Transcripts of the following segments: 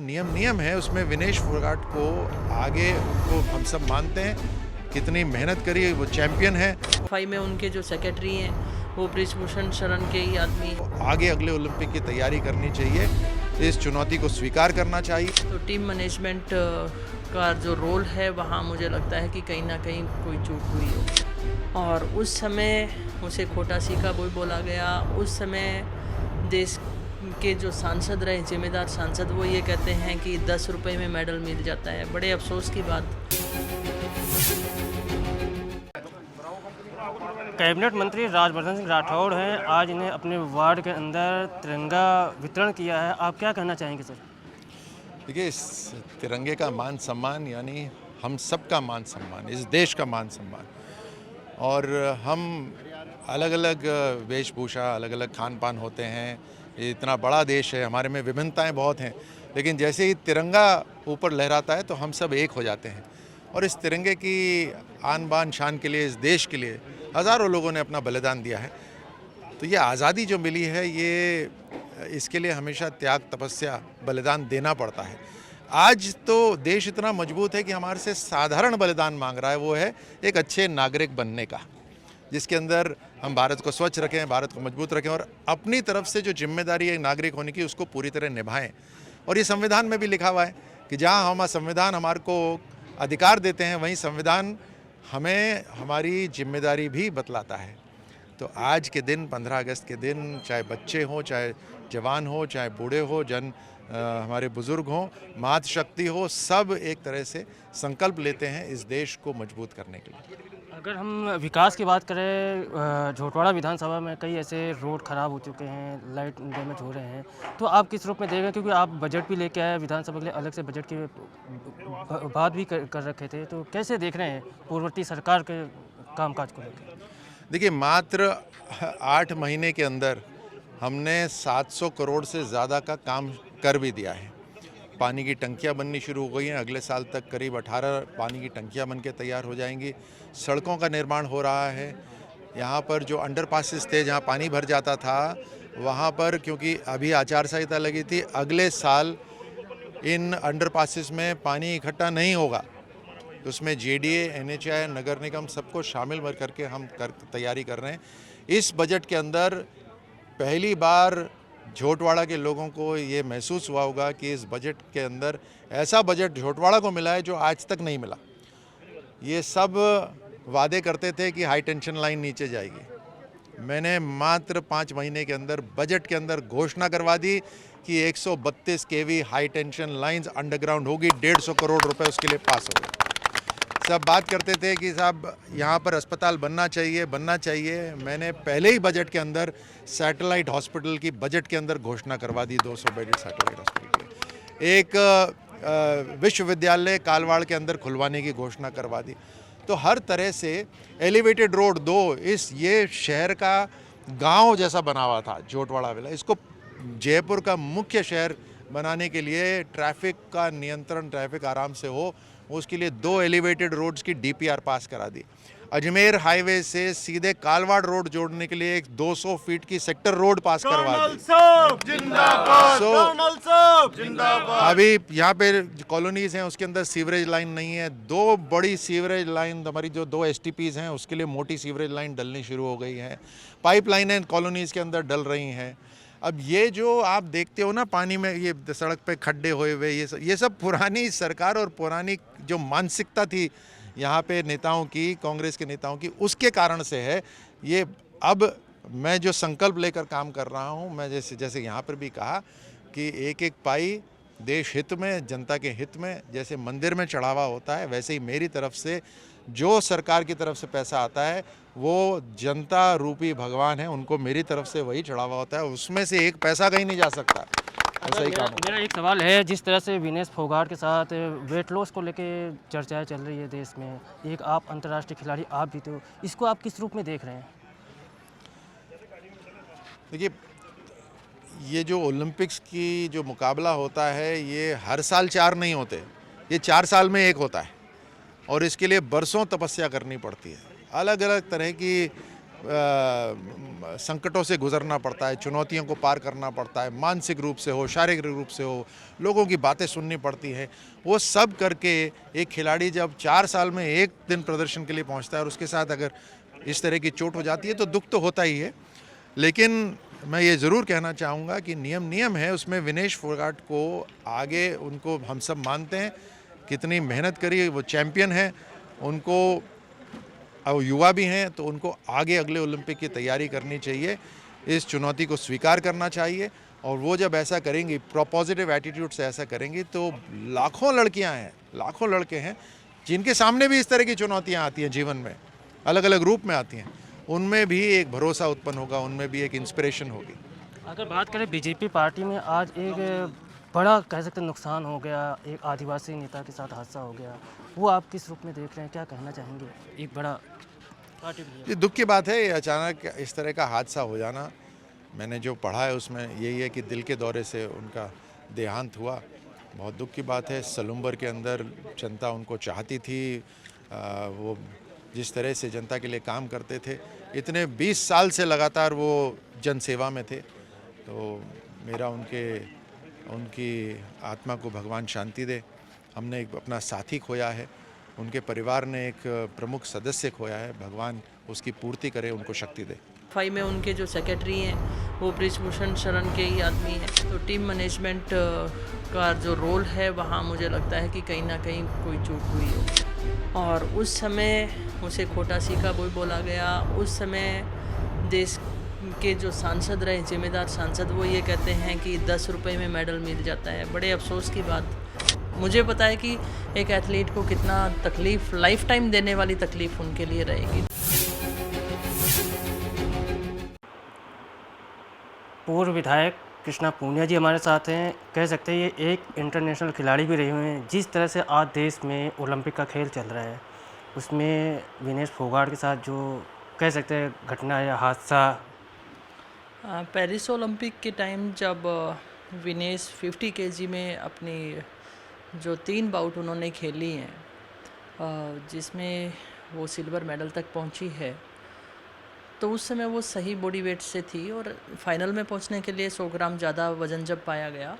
नियम नियम है, उसमें विनेश फोगाट को आगे को हम सब मानते हैं, कितनी मेहनत करी, वो चैंपियन है। फाई में उनके जो सेक्रेटरी हैं वो बृजभूषण शरण के ही आदमी हैं। आगे अगले ओलंपिक की तैयारी करनी चाहिए, इस चुनौती को स्वीकार करना चाहिए। तो टीम मैनेजमेंट का जो रोल है वहाँ मुझे लगता है कि कहीं ना कहीं कोई चूक हुई हो, और उस समय उसे खोटा सीखा वो बोला गया। उस समय देश के जो सांसद रहे, जिम्मेदार सांसद, वो ये कहते हैं कि 10 रुपये में मेडल मिल जाता है। बड़े अफसोस की बात। कैबिनेट मंत्री राजवर्धन सिंह राठौड़ हैं। आज इन्हें अपने वार्ड के अंदर तिरंगा वितरण किया है। आप क्या कहना चाहेंगे सर? देखिए, इस तिरंगे का मान सम्मान यानी हम सब का मान सम्मान, इस देश का मान सम्मान। और हम अलग अलग वेशभूषा, अलग अलग खान पान होते हैं, ये इतना बड़ा देश है, हमारे में विभिन्नताएं बहुत हैं, लेकिन जैसे ही तिरंगा ऊपर लहराता है तो हम सब एक हो जाते हैं। और इस तिरंगे की आन बान शान के लिए, इस देश के लिए हज़ारों लोगों ने अपना बलिदान दिया है। तो ये आज़ादी जो मिली है, ये इसके लिए हमेशा त्याग, तपस्या, बलिदान देना पड़ता है। आज तो देश इतना मजबूत है कि हमारे से साधारण बलिदान मांग रहा है, वो है एक अच्छे नागरिक बनने का, जिसके अंदर हम भारत को स्वच्छ रखें, भारत को मजबूत रखें और अपनी तरफ से जो जिम्मेदारी है नागरिक होने की, उसको पूरी तरह निभाएं। और ये संविधान में भी लिखा हुआ है कि जहाँ हमारा संविधान हमारे को अधिकार देते हैं, वहीं संविधान हमें हमारी जिम्मेदारी भी बतलाता है। तो आज के दिन, 15 अगस्त के दिन, चाहे बच्चे हों, चाहे जवान हो, चाहे बूढ़े हो, हमारे बुज़ुर्ग हों, मातृशक्ति हो, सब एक तरह से संकल्प लेते हैं इस देश को मजबूत करने के लिए। अगर हम विकास की बात करें, झोटवाड़ा विधानसभा में कई ऐसे रोड खराब हो चुके हैं, लाइट डैमेज हो रहे हैं, तो आप किस रूप में देखें? क्योंकि आप बजट भी लेके आए, विधानसभा के लिए अलग से बजट की बात भी कर रखे थे, तो कैसे देख रहे हैं पूर्ववर्ती सरकार के कामकाज को लेकर? देखिए, मात्र 8 महीने के अंदर हमने 700 करोड़ से ज़्यादा का काम कर भी दिया है। पानी की टंकियाँ बननी शुरू हो गई हैं, अगले साल तक करीब 18 पानी की टंकियाँ बन के तैयार हो जाएंगी। सड़कों का निर्माण हो रहा है। यहाँ पर जो अंडरपासेस थे, जहाँ पानी भर जाता था, वहाँ पर क्योंकि अभी आचार संहिता लगी थी, अगले साल इन अंडरपासेस में पानी इकट्ठा नहीं होगा। तो उसमें जेडीए, एनएचआई, नगर निगम सबको शामिल करके हम तैयारी कर रहे हैं। इस बजट के अंदर पहली बार झोटवाड़ा के लोगों को ये महसूस हुआ होगा कि इस बजट के अंदर ऐसा बजट झोटवाड़ा को मिला है जो आज तक नहीं मिला। ये सब वादे करते थे कि हाई टेंशन लाइन नीचे जाएगी। मैंने मात्र 5 महीने के अंदर बजट के अंदर घोषणा करवा दी कि 132 केवी हाई टेंशन लाइंस अंडरग्राउंड होगी, 150 करोड़ रुपए उसके लिए पास हो गए। सब बात करते थे कि साहब यहाँ पर अस्पताल बनना चाहिए। मैंने पहले ही बजट के अंदर सैटेलाइट हॉस्पिटल की बजट के अंदर घोषणा करवा दी, 200 बेडेड सैटेलाइट हॉस्पिटल की। एक विश्वविद्यालय कालवाड़ के अंदर खुलवाने की घोषणा करवा दी। तो हर तरह से एलिवेटेड रोड 2, ये शहर का गांव जैसा बना हुआ था झोटवाड़ा विला, इसको जयपुर का मुख्य शहर बनाने के लिए ट्रैफिक का नियंत्रण, ट्रैफिक आराम से हो, उसके लिए 2 एलिवेटेड रोड्स की डीपीआर पास करा दी। अजमेर हाईवे से सीधे कालवाड़ रोड जोड़ने के लिए एक 200 फीट की सेक्टर रोड पास करवा दी। अभी यहाँ पे कॉलोनीज हैं, उसके अंदर सीवरेज लाइन नहीं है। 2 बड़ी सीवरेज लाइन, हमारी जो 2 एसटीपीज हैं, उसके लिए मोटी सीवरेज लाइन डलनी शुरू हो गई है। पाइपलाइनें कॉलोनीज के अंदर डल रही हैं। अब ये जो आप देखते हो ना, पानी में ये सड़क पे खड्डे हुए हुए, ये सब पुरानी सरकार और पुरानी जो मानसिकता थी यहाँ पे नेताओं की, कांग्रेस के नेताओं की, उसके कारण से है ये। अब मैं जो संकल्प लेकर काम कर रहा हूँ, मैं जैसे यहाँ पर भी कहा कि एक एक पाई देश हित में, जनता के हित में, जैसे मंदिर में चढ़ावा होता है, वैसे ही मेरी तरफ से जो सरकार की तरफ से पैसा आता है, वो जनता रूपी भगवान है, उनको मेरी तरफ से वही चढ़ावा होता है, उसमें से एक पैसा कहीं नहीं जा सकता। ऐसा ही काम मेरा एक सवाल है, जिस तरह से विनेश फोगाट के साथ वेट लॉस को लेके चर्चाएं चल रही है देश में, एक आप अंतर्राष्ट्रीय खिलाड़ी आप भी थे, इसको आप किस रूप में देख रहे हैं? देखिए, ये जो ओलंपिक्स की जो मुकाबला होता है, ये हर साल 4 नहीं होते, ये 4 साल में एक होता है और इसके लिए बरसों तपस्या करनी पड़ती है। अलग अलग तरह की संकटों से गुजरना पड़ता है, चुनौतियों को पार करना पड़ता है, मानसिक रूप से हो, शारीरिक रूप से हो, लोगों की बातें सुननी पड़ती हैं। वो सब करके एक खिलाड़ी जब 4 साल में एक दिन प्रदर्शन के लिए पहुंचता है और उसके साथ अगर इस तरह की चोट हो जाती है तो दुख तो होता ही है। लेकिन मैं ये ज़रूर कहना चाहूँगा कि नियम है, उसमें विनेश फोगाट को आगे उनको हम सब मानते हैं, कितनी मेहनत करी, वो चैम्पियन है, उनको अब युवा भी हैं तो उनको आगे अगले ओलंपिक की तैयारी करनी चाहिए, इस चुनौती को स्वीकार करना चाहिए। और वो जब ऐसा करेंगी, पॉजिटिव एटीट्यूड से ऐसा करेंगी, तो लाखों लड़कियां हैं, लाखों लड़के हैं जिनके सामने भी इस तरह की चुनौतियां आती हैं जीवन में, अलग अलग रूप में आती हैं, उनमें भी एक भरोसा उत्पन्न होगा, उनमें भी एक इंस्पिरेशन होगी। अगर बात करें बीजेपी पार्टी में आज एक बड़ा कह सकते हैं नुकसान हो गया, एक आदिवासी नेता के साथ हादसा हो गया, वो आप किस रूप में देख रहे हैं, क्या कहना चाहेंगे? एक बड़ा पार्टी के लिए। ये दुख की बात है, ये अचानक इस तरह का हादसा हो जाना। मैंने जो पढ़ा है उसमें यही है कि दिल के दौरे से उनका देहांत हुआ। बहुत दुख की बात है। सलूम्बर के अंदर जनता उनको चाहती थी, वो जिस तरह से जनता के लिए काम करते थे, इतने 20 साल से लगातार वो जनसेवा में थे। तो मेरा उनकी आत्मा को भगवान शांति दे। हमने एक अपना साथी खोया है, उनके परिवार ने एक प्रमुख सदस्य खोया है, भगवान उसकी पूर्ति करे, उनको शक्ति दे। फाई में उनके जो सेक्रेटरी हैं वो बृजभूषण शरण के ही आदमी हैं। तो टीम मैनेजमेंट का जो रोल है वहाँ मुझे लगता है कि कहीं ना कहीं कोई चूक हुई हो। और उस समय उसे खोटा सीखा वही बोला गया। उस समय देश के जो सांसद रहे, जिम्मेदार सांसद, वो ये कहते हैं कि 10 रुपये में मेडल मिल जाता है। बड़े अफसोस की बात। मुझे पता है कि एक एथलीट को कितना तकलीफ़, लाइफ टाइम देने वाली तकलीफ़ उनके लिए रहेगी। पूर्व विधायक कृष्णा पूनिया जी हमारे साथ हैं। कह सकते हैं ये एक इंटरनेशनल खिलाड़ी भी रहे हुए हैं। जिस तरह से आज देश में ओलंपिक का खेल चल रहा है, उसमें विनेश फोगाट के साथ जो कह सकते हैं घटना या हादसा। पेरिस ओलंपिक के टाइम जब विनेश 50 केजी में अपनी जो 3 बाउट उन्होंने खेली हैं, जिसमें वो सिल्वर मेडल तक पहुंची है, तो उस समय वो सही बॉडी वेट से थी। और फाइनल में पहुंचने के लिए 100 ग्राम ज़्यादा वज़न जब पाया गया,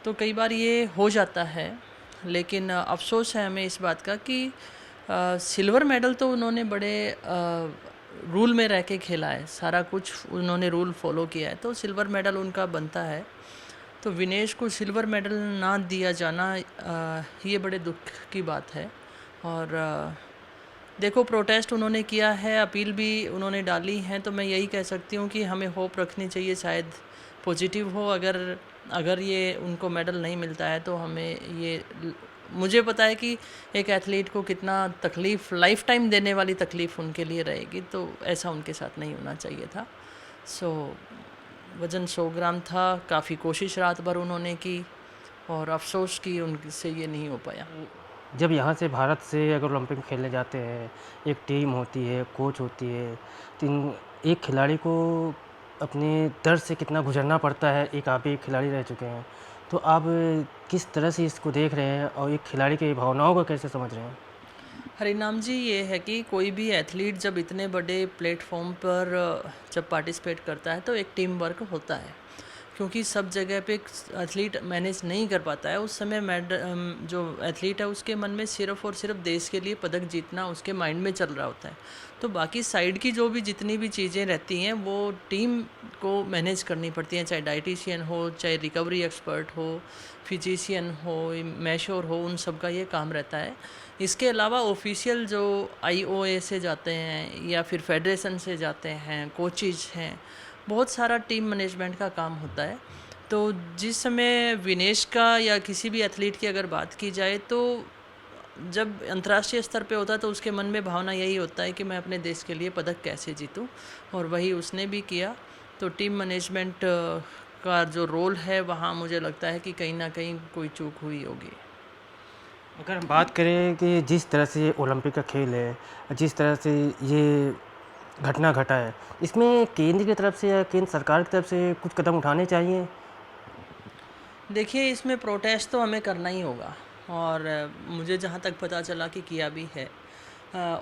तो कई बार ये हो जाता है। लेकिन अफसोस है हमें इस बात का कि सिल्वर मेडल तो उन्होंने बड़े रूल में रह के खेला है, सारा कुछ उन्होंने रूल फॉलो किया है, तो सिल्वर मेडल उनका बनता है। तो विनेश को सिल्वर मेडल ना दिया जाना ये बड़े दुख की बात है। और देखो, प्रोटेस्ट उन्होंने किया है, अपील भी उन्होंने डाली है, तो मैं यही कह सकती हूँ कि हमें होप रखनी चाहिए, शायद पॉजिटिव हो। अगर ये उनको मेडल नहीं मिलता है तो हमें ये, मुझे पता है कि एक एथलीट को कितना तकलीफ़, लाइफ टाइम देने वाली तकलीफ़ उनके लिए रहेगी, तो ऐसा उनके साथ नहीं होना चाहिए था। वज़न 100 ग्राम था, काफ़ी कोशिश रात भर उन्होंने की और अफसोस की उनसे ये नहीं हो पाया। जब यहाँ से भारत से अगर ओलंपिक में खेलने जाते हैं, एक टीम होती है, कोच होती है, तो एक खिलाड़ी को अपने दर्द से कितना गुजरना पड़ता है। एक आप भी खिलाड़ी रह चुके हैं, तो आप किस तरह से इसको देख रहे हैं और एक खिलाड़ी की भावनाओं को कैसे समझ रहे हैं? हरिनाम जी, ये है कि कोई भी एथलीट जब इतने बड़े प्लेटफॉर्म पर जब पार्टिसिपेट करता है तो एक टीम वर्क होता है, क्योंकि सब जगह पे एथलीट मैनेज नहीं कर पाता है। उस समय जो एथलीट है उसके मन में सिर्फ़ और सिर्फ देश के लिए पदक जीतना उसके माइंड में चल रहा होता है। तो बाकी साइड की जो भी जितनी भी चीज़ें रहती हैं वो टीम को मैनेज करनी पड़ती हैं, चाहे डाइटिशियन हो, चाहे रिकवरी एक्सपर्ट हो, फिजिशियन हो, मैश्योर हो, उन सब का ये काम रहता है। इसके अलावा ऑफिशियल जो IOA से जाते हैं या फिर फेडरेशन से जाते हैं, कोचेज हैं, बहुत सारा टीम मैनेजमेंट का काम होता है। तो जिस समय विनेश का या किसी भी एथलीट की अगर बात की जाए, तो जब अंतर्राष्ट्रीय स्तर पे होता है तो उसके मन में भावना यही होता है कि मैं अपने देश के लिए पदक कैसे जीतूं, और वही उसने भी किया। तो टीम मैनेजमेंट का जो रोल है वहाँ मुझे लगता है कि कहीं ना कहीं कोई चूक हुई होगी। अगर हम बात करें कि जिस तरह से ओलंपिक का खेल है, जिस तरह से ये घटना घटा है, इसमें केंद्र की तरफ से या केंद्र सरकार की तरफ से कुछ कदम उठाने चाहिए? देखिए, इसमें प्रोटेस्ट तो हमें करना ही होगा, और मुझे जहाँ तक पता चला कि किया भी है।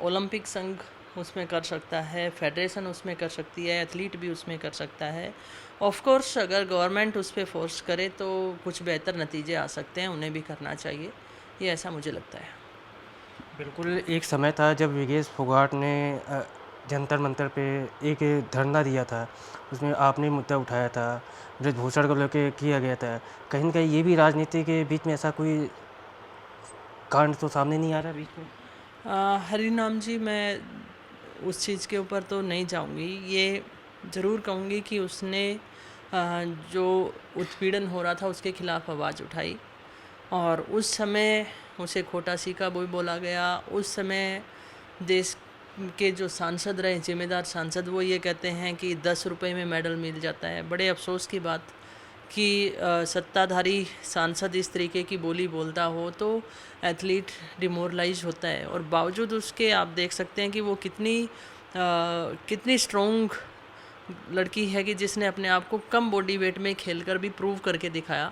ओलंपिक संघ उसमें कर सकता है, फेडरेशन उसमें कर सकती है, एथलीट भी उसमें कर सकता है। ऑफ कोर्स अगर गवर्नमेंट उस पे फोर्स करे तो कुछ बेहतर नतीजे आ सकते हैं, उन्हें भी करना चाहिए, ये ऐसा मुझे लगता है। बिल्कुल, एक समय था जब विगेश फोगाट ने जंतर मंतर पे एक धरना दिया था, उसमें आपने मुद्दा उठाया था, ब्रजभूषण को लेके किया गया था। कहीं न कहीं ये भी राजनीति के बीच में ऐसा कोई कांड तो सामने नहीं आ रहा बीच में? हरिनाम जी, मैं उस चीज़ के ऊपर तो नहीं जाऊंगी। ये ज़रूर कहूँगी कि उसने जो उत्पीड़न हो रहा था उसके खिलाफ आवाज़ उठाई, और उस समय उसे खोटा सीका बोई बोला गया। उस समय देश के जो सांसद रहे, जिम्मेदार सांसद, वो ये कहते हैं कि 10 रुपए में मेडल मिल जाता है। बड़े अफसोस की बात कि सत्ताधारी सांसद इस तरीके की बोली बोलता हो तो एथलीट डिमोरलाइज होता है, और बावजूद उसके आप देख सकते हैं कि वो कितनी स्ट्रॉन्ग लड़की है कि जिसने अपने आप को कम बॉडी वेट में खेलकर भी प्रूव करके दिखाया,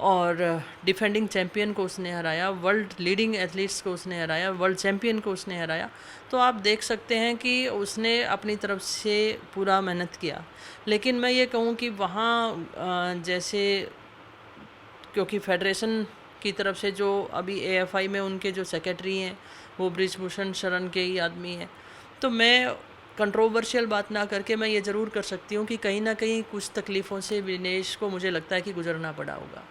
और डिफेंडिंग चैम्पियन को उसने हराया, वर्ल्ड लीडिंग एथलीट्स को उसने हराया, वर्ल्ड चैम्पियन को उसने हराया। तो आप देख सकते हैं कि उसने अपनी तरफ से पूरा मेहनत किया। लेकिन मैं ये कहूँ कि वहाँ जैसे, क्योंकि फेडरेशन की तरफ से जो अभी एएफआई में उनके जो सेक्रेटरी हैं वो ब्रिजभूषण शरण के ही आदमी हैं, तो मैं कंट्रोवर्शियल बात ना करके मैं ये ज़रूर कर सकती हूँ कि कहीं ना कहीं कुछ तकलीफ़ों से विनेश को मुझे लगता है कि गुजरना पड़ा होगा।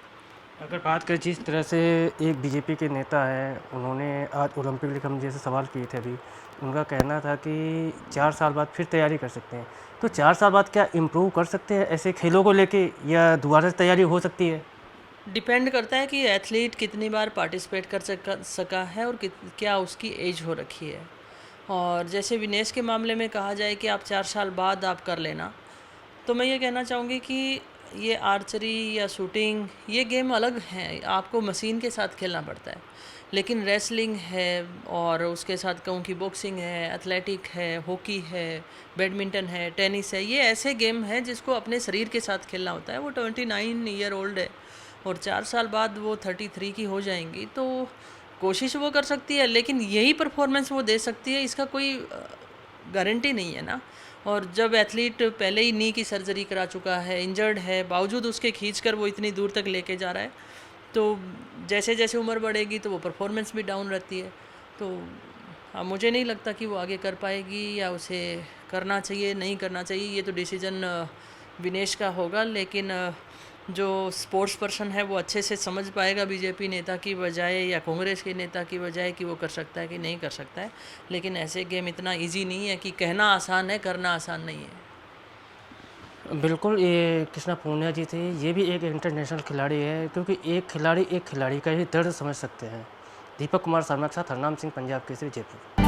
अगर बात करें जिस तरह से एक बीजेपी के नेता हैं, उन्होंने आज ओलंपिक लिए हम जैसे सवाल किए थे अभी, उनका कहना था कि 4 साल बाद फिर तैयारी कर सकते हैं। तो 4 साल बाद क्या इम्प्रूव कर सकते हैं ऐसे खेलों को लेके, या दोबारा से तैयारी हो सकती है? डिपेंड करता है कि एथलीट कितनी बार पार्टिसिपेट कर सका है और क्या उसकी एज हो रखी है। और जैसे विनेश के मामले में कहा जाए कि आप 4 साल बाद आप कर लेना, तो मैं ये कहना चाहूँगी कि ये आर्चरी या शूटिंग, ये गेम अलग हैं, आपको मशीन के साथ खेलना पड़ता है। लेकिन रेसलिंग है, और उसके साथ कहूँ कि बॉक्सिंग है, एथलेटिक है, हॉकी है, बैडमिंटन है, टेनिस है, ये ऐसे गेम हैं जिसको अपने शरीर के साथ खेलना होता है। वो 29 ईयर ओल्ड है और 4 साल बाद वो 33 की हो जाएंगी, तो कोशिश वो कर सकती है, लेकिन यही परफॉर्मेंस वो दे सकती है, इसका कोई गारंटी नहीं है ना। और जब एथलीट पहले ही नी की सर्जरी करा चुका है, इंजर्ड है, बावजूद उसके खींचकर वो इतनी दूर तक लेके जा रहा है, तो जैसे जैसे उम्र बढ़ेगी तो वो परफॉर्मेंस भी डाउन रहती है। तो मुझे नहीं लगता कि वो आगे कर पाएगी, या उसे करना चाहिए नहीं करना चाहिए, ये तो डिसीजन विनेश का होगा। लेकिन जो स्पोर्ट्स पर्सन है वो अच्छे से समझ पाएगा बीजेपी नेता की बजाय या कांग्रेस के नेता की बजाय कि वो कर सकता है कि नहीं कर सकता है। लेकिन ऐसे गेम इतना इजी नहीं है कि कहना आसान है, करना आसान नहीं है। बिल्कुल, ये कृष्णा पूनिया जी थे, ये भी एक इंटरनेशनल खिलाड़ी है, क्योंकि एक खिलाड़ी का ही दर्द समझ सकते हैं। दीपक कुमार शर्मा के साथ हरनाम सिंह, पंजाब केसरी, जयपुर।